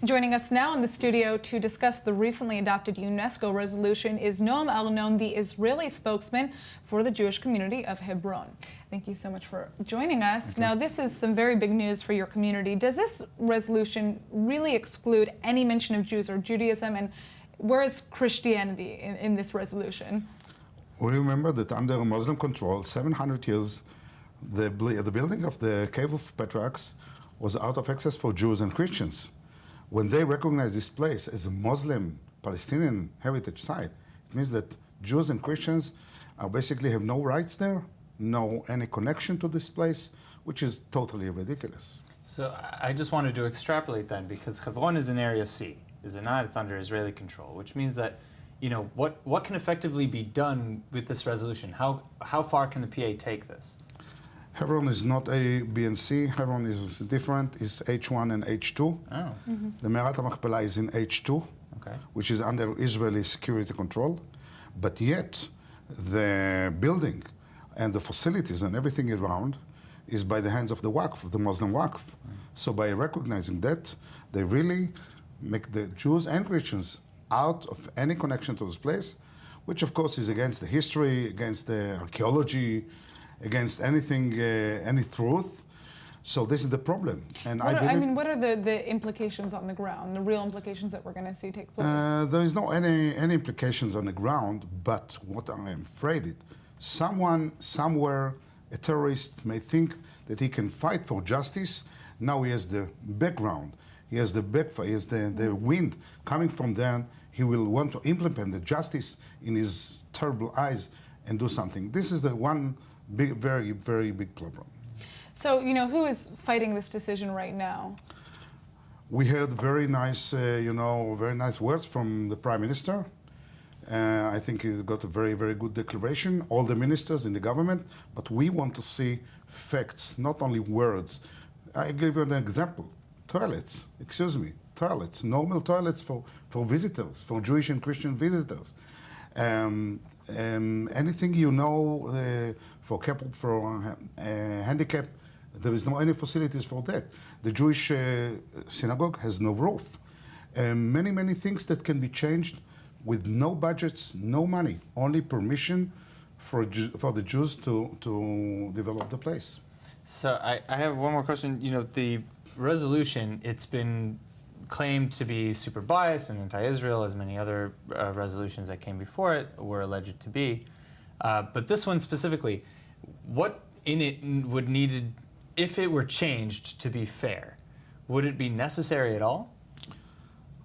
Joining us now in the studio to discuss the recently adopted UNESCO resolution is Noam Arnon, the Israeli spokesman for the Jewish Community of Hebron. Thank you so much for joining us. Now, this is some very big news for your community. Does this resolution really exclude any mention of Jews or Judaism, and where is Christianity in this resolution? We remember that under Muslim control, 700 years, the building of the Cave of Patriarchs was out of access for Jews and Christians. When they recognize this place as a Muslim Palestinian heritage site, it means that Jews and Christians basically have no rights there, no any connection to this place, which is totally ridiculous. So I just wanted to extrapolate then, because Hebron is in Area C, is it not? It's under Israeli control, which means that, you know, what can effectively be done with this resolution? How far can the PA take this? Hebron is not A, B, and C. Hebron is different. It's H1 and H2. Oh. Mm-hmm. The Me'arat HaMachpelah is in H2, Okay. which is under Israeli security control. But yet, the building and the facilities and everything around is by the hands of the Waqf, of the Muslim Waqf. So by recognizing that, they really make the Jews and Christians out of any connection to this place, which of course is against the history, against the archaeology, against anything, any truth. So this is the problem. And what are the implications on the ground, the real implications that we're going to see take place? There is no any implications on the ground, but what I am afraid is someone, somewhere, a terrorist may think that he can fight for justice. Now he has the background, he has the the wind coming from there. He will want to implement the justice in his terrible eyes and do something. This is the one big, very, very big problem. So, you know, who is fighting this decision right now? We heard very nice, very nice words from the Prime Minister. I think he got a very, very good declaration, all the ministers in the government, but we want to see facts, not only words. I give you an example. Toilets, toilets, normal toilets for visitors, for Jewish and Christian visitors. Anything for handicap, there is no any facilities for that. The Jewish synagogue has no roof. Many, many things that can be changed with no budgets, no money, only permission for the Jews to develop the place. So I have one more question. You know, the resolution, it's been claimed to be super biased and anti-Israel, as many other resolutions that came before it were alleged to be. But this one specifically, what in it would needed, if it were changed to be fair, would it be necessary at all?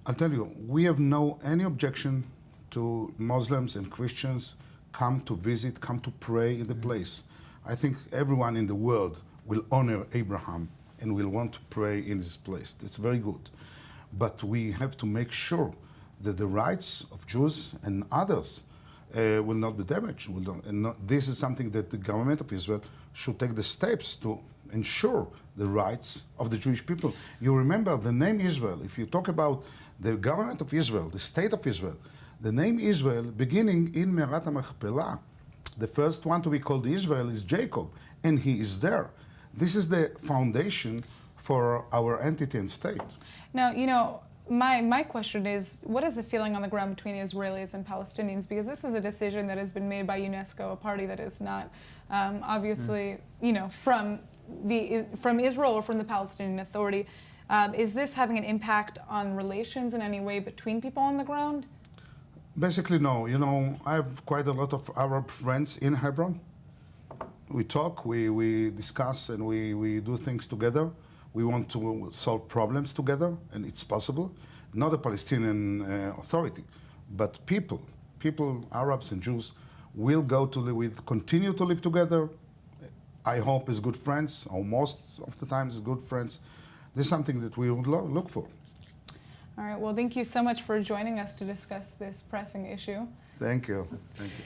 I'll tell you, we have any objection to Muslims and Christians come to visit, come to pray in the place. I think everyone in the world will honor Abraham and will want to pray in this place. That's very good. But we have to make sure that the rights of Jews and others will not be damaged. This is something that the government of Israel should take the steps to ensure the rights of the Jewish people. You remember the name Israel. If you talk about the government of Israel, the state of Israel, the name Israel, beginning in Me'arat HaMachpelah, the first one to be called Israel is Jacob, and he is there. This is the foundation for our entity and state. Now, you know, my question is, what is the feeling on the ground between the Israelis and Palestinians? Because this is a decision that has been made by UNESCO, a party that is not obviously, you know, from Israel or from the Palestinian Authority. Is this having an impact on relations in any way between people on the ground? Basically, no. You know, I have quite a lot of Arab friends in Hebron. We talk, we discuss, and we do things together. We want to solve problems together, and it's possible. Not a Palestinian authority, but people, Arabs and Jews, will continue to live together. I hope as good friends, or most of the time as good friends. This is something that we would look for. All right, well, thank you so much for joining us to discuss this pressing issue. Thank you. Thank you.